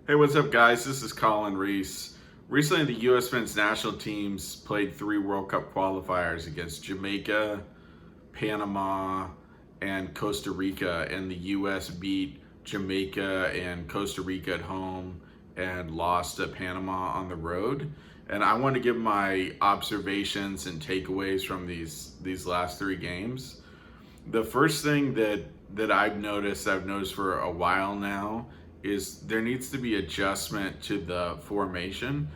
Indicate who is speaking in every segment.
Speaker 1: Hey, what's up, guys? This is Colin Reese. Recently, the U.S. men's national teams played three World Cup qualifiers against Jamaica, Panama, and Costa Rica, and the U.S. beat Jamaica and Costa Rica at home and lost to Panama on the road. And I want to give my observations and takeaways from these last three games. The first thing that I've noticed for a while now, is there needs to be adjustment to the formation.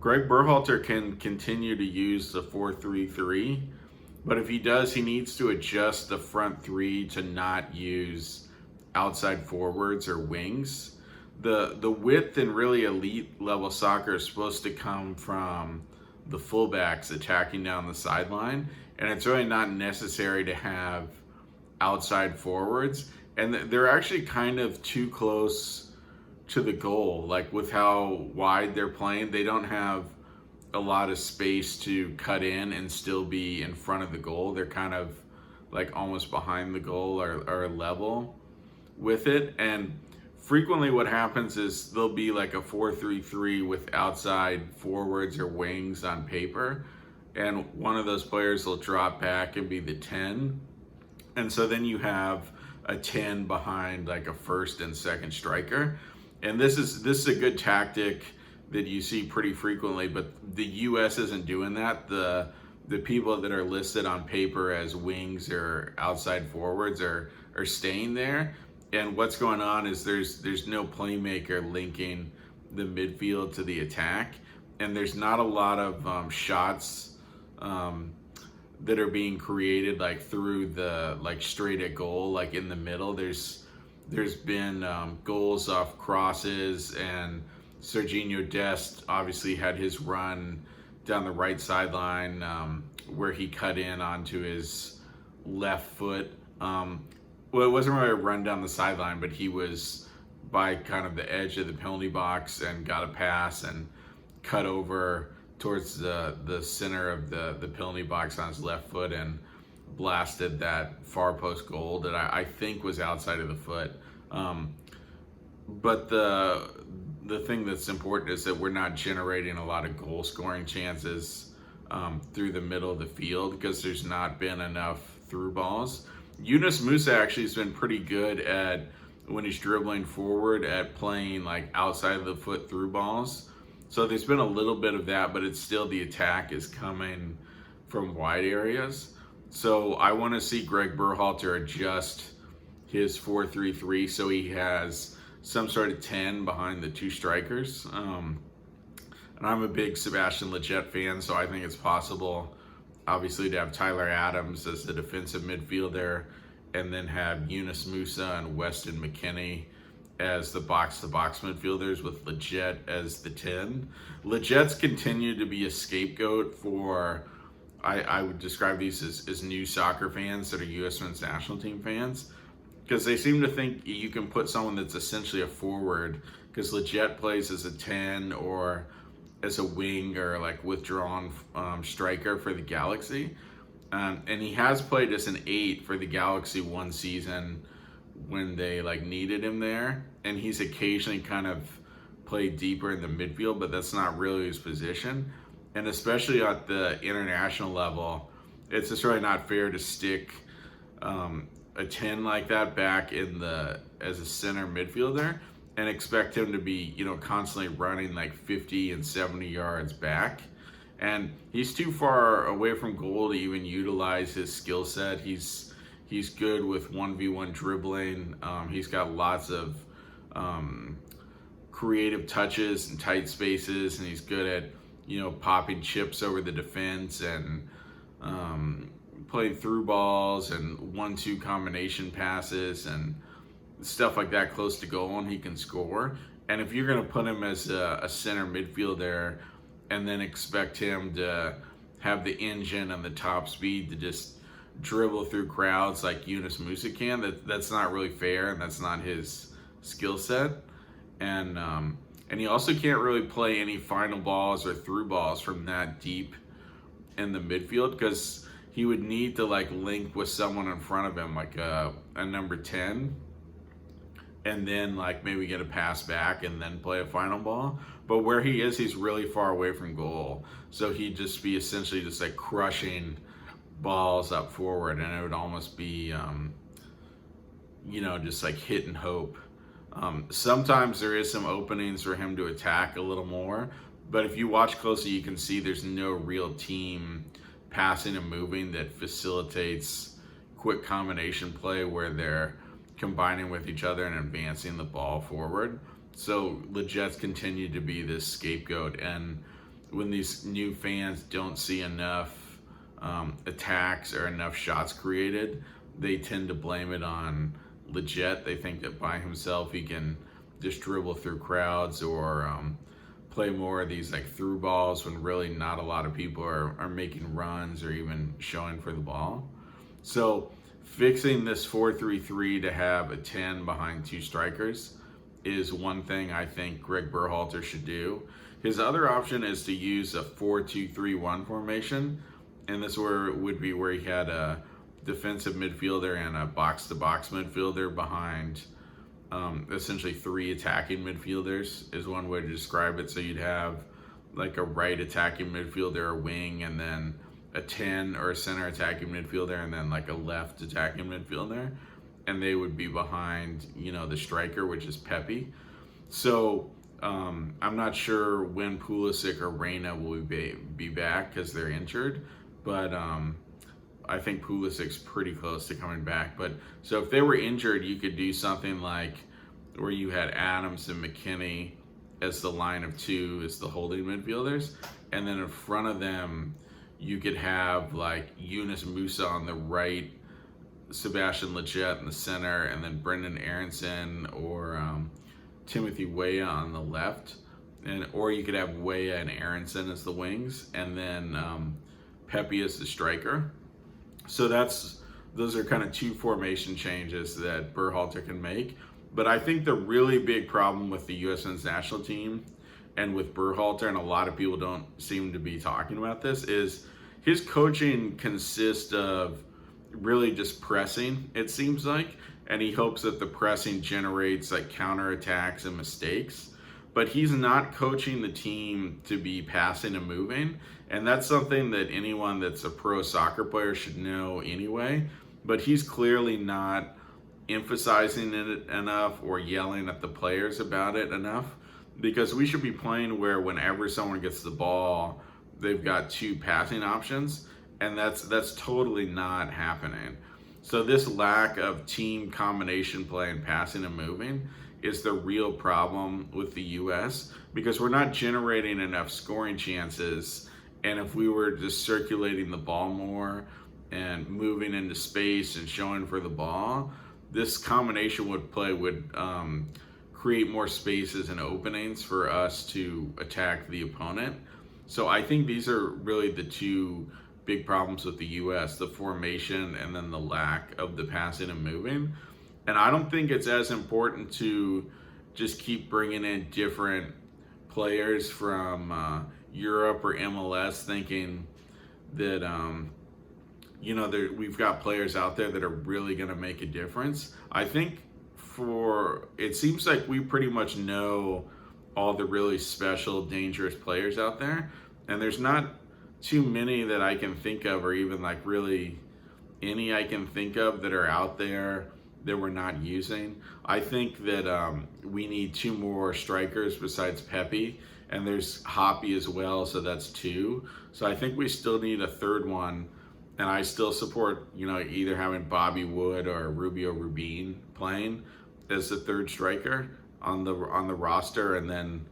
Speaker 1: Gregg Berhalter can continue to use the 4-3-3, but if he does, he needs to adjust the front three to not use outside forwards or wings. The width in really elite level soccer is supposed to come from the fullbacks attacking down the sideline, and it's really not necessary to have outside forwards. And they're actually kind of too close to the goal. Like, with how wide they're playing, they don't have a lot of space to cut in and still be in front of the goal. They're kind of like almost behind the goal or level with it. And frequently what happens is there'll be like a 4-3-3 with outside forwards or wings on paper, and one of those players will drop back and be the 10. And so then you have a 10 behind like a first and second striker. And this is a good tactic that you see pretty frequently, but the US isn't doing that. The people that are listed on paper as wings or outside forwards are staying there. And what's going on is there's no playmaker linking the midfield to the attack, and there's not a lot of shots that are being created like through the like straight at goal, like in the middle. There's been goals off crosses, and Serginho Dest obviously had his run down the right sideline where he cut in onto his left foot. Well, it wasn't really a run down the sideline, but he was by kind of the edge of the penalty box and got a pass and cut over towards the center of the penalty box on his left foot and blasted that far post goal that I think was outside of the foot. But the thing that's important is that we're not generating a lot of goal scoring chances through the middle of the field because there's not been enough through balls. Yunus Musa actually has been pretty good at, when he's dribbling forward, at playing like outside of the foot through balls. So there's been a little bit of that, but it's still, the attack is coming from wide areas. So I want to see Gregg Berhalter adjust his 4-3-3 so he has some sort of 10 behind the two strikers. And I'm a big Sebastian Lletget fan, so I think it's possible, obviously, to have Tyler Adams as the defensive midfielder and then have Yunus Musa and Weston McKennie as the box-to-box midfielders with Lletget as the 10. Lletget's continued to be a scapegoat for, I would describe these as new soccer fans that are U.S. men's national team fans, because they seem to think you can put someone that's essentially a forward, because Lletget plays as a 10 or as a wing or like withdrawn striker for the Galaxy. And he has played as an 8 for the Galaxy one season when they like needed him there. And he's occasionally kind of played deeper in the midfield, but that's not really his position. And especially at the international level, it's just really not fair to stick a 10 like that back in as a center midfielder and expect him to be, constantly running like 50 and 70 yards back. And he's too far away from goal to even utilize his skill set. He's good with 1v1 dribbling. He's got lots of creative touches and tight spaces, and he's good at, popping chips over the defense and playing through balls and 1-2 combination passes and stuff like that close to goal, and he can score. And if you're going to put him as a center midfielder and then expect him to have the engine and the top speed to just dribble through crowds like Yunus Musa can, that's not really fair, and that's not his skill set. And he also can't really play any final balls or through balls from that deep in the midfield, because he would need to like link with someone in front of him, like a number 10, and then like maybe get a pass back and then play a final ball. But where he is, he's really far away from goal, so he'd just be essentially just like crushing balls up forward, and it would almost be just like hit and hope. Sometimes there is some openings for him to attack a little more, but if you watch closely, you can see there's no real team passing and moving that facilitates quick combination play where they're combining with each other and advancing the ball forward. So the Jets continue to be this scapegoat, and when these new fans don't see enough attacks or enough shots created, they tend to blame it on Leggett. They think that by himself he can just dribble through crowds or play more of these like through balls when really not a lot of people are making runs or even showing for the ball. So fixing this 4-3-3 to have a 10 behind two strikers is one thing I think Gregg Berhalter should do. His other option is to use a 4-2-3-1 formation, and this would be where he had a defensive midfielder and a box-to-box midfielder behind essentially three attacking midfielders is one way to describe it. So you'd have like a right attacking midfielder, a wing, and then a 10 or a center attacking midfielder, and then like a left attacking midfielder, and they would be behind the striker, which is Pepe. So I'm not sure when Pulisic or Reyna will be back because they're injured, but I think Pulisic's pretty close to coming back. But so if they were injured, you could do something like where you had Adams and McKinney as the line of two, as the holding midfielders, and then in front of them you could have like Yunus Musa on the right, Sebastian Leggett in the center, and then Brendan Aronson or Timothy Weah on the left, or you could have Weah and Aronson as the wings, and then Pepe as the striker. So those are kind of two formation changes that Berhalter can make. But I think the really big problem with the U.S. men's national team and with Berhalter, and a lot of people don't seem to be talking about this, is his coaching consists of really just pressing, it seems like, and he hopes that the pressing generates like counterattacks and mistakes. But he's not coaching the team to be passing and moving, and that's something that anyone that's a pro soccer player should know anyway. But he's clearly not emphasizing it enough or yelling at the players about it enough, because we should be playing where whenever someone gets the ball, they've got two passing options, and that's totally not happening. So this lack of team combination play and passing and moving is the real problem with the U.S. because we're not generating enough scoring chances, and if we were just circulating the ball more and moving into space and showing for the ball, this combination would create more spaces and openings for us to attack the opponent. So I think these are really the two big problems with the U.S., the formation and then the lack of the passing and moving. And I don't think it's as important to just keep bringing in different players from Europe or MLS thinking that we've got players out there that are really going to make a difference. I think it seems like we pretty much know all the really special, dangerous players out there, and there's not too many that I can think of, or even like really any I can think of that are out there that we're not using. I think that we need two more strikers besides Pepe, and there's Hoppy as well, so that's two. So I think we still need a third one, and I still support either having Bobby Wood or Rubio Rubin playing as the third striker on the roster, and then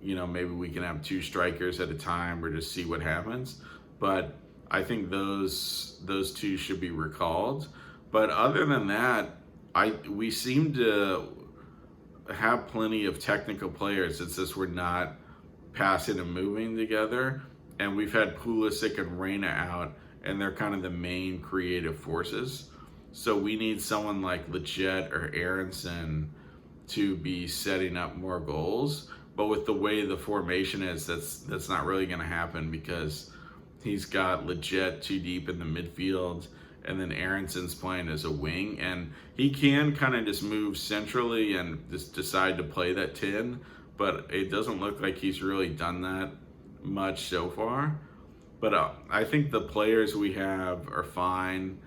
Speaker 1: maybe we can have two strikers at a time or just see what happens. But I think those two should be recalled. But other than that, we seem to have plenty of technical players. It's just we're not passing and moving together. And we've had Pulisic and Reyna out, and they're kind of the main creative forces. So we need someone like Leggett or Aronson to be setting up more goals. But with the way the formation is, that's not really going to happen, because he's got Leggett too deep in the midfield, and then Aronson's playing as a wing, and he can kind of just move centrally and just decide to play that 10, but it doesn't look like he's really done that much so far. But I think the players we have are fine.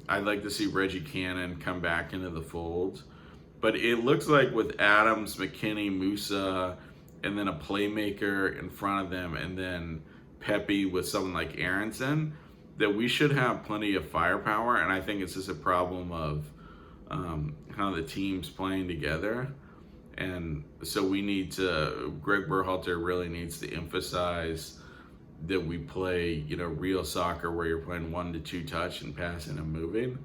Speaker 1: I'd like to see Reggie Cannon come back into the fold. But it looks like with Adams, McKinney, Musa, and then a playmaker in front of them, and then Pepe with someone like Aronson, that we should have plenty of firepower. And I think it's just a problem of how the team's playing together. And so Gregg Berhalter really needs to emphasize that we play, real soccer where you're playing 1-2 touch and passing and moving.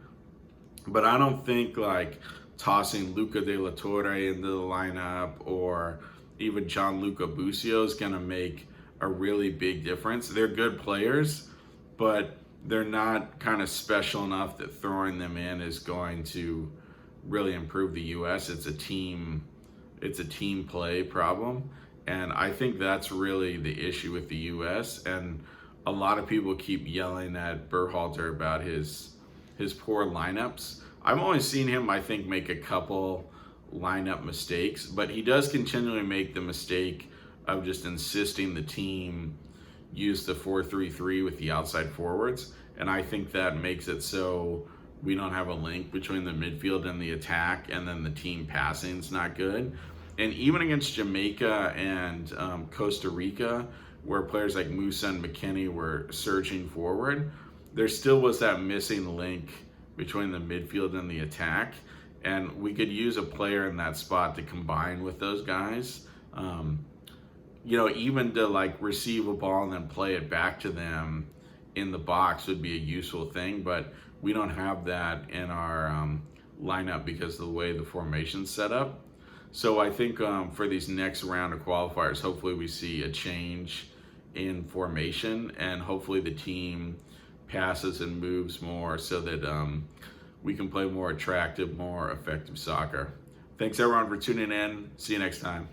Speaker 1: But I don't think like tossing Luca De La Torre into the lineup or even Gianluca Busio is going to make a really big difference. They're good players, but they're not kind of special enough that throwing them in is going to really improve the U.S. It's a team play problem. And I think that's really the issue with the U.S. And a lot of people keep yelling at Berhalter about his poor lineups. I've only seen him, I think, make a couple lineup mistakes, but he does continually make the mistake of just insisting the team use the 4-3-3 with the outside forwards. And I think that makes it so we don't have a link between the midfield and the attack, and then the team passing is not good. And even against Jamaica and Costa Rica, where players like Musa and McKinney were surging forward, there still was that missing link between the midfield and the attack. And we could use a player in that spot to combine with those guys. Even to like receive a ball and then play it back to them in the box would be a useful thing. But we don't have that in our lineup because of the way the formation's set up. So I think for these next round of qualifiers, hopefully we see a change in formation, and hopefully the team passes and moves more so that we can play more attractive, more effective soccer. Thanks everyone for tuning in. See you next time.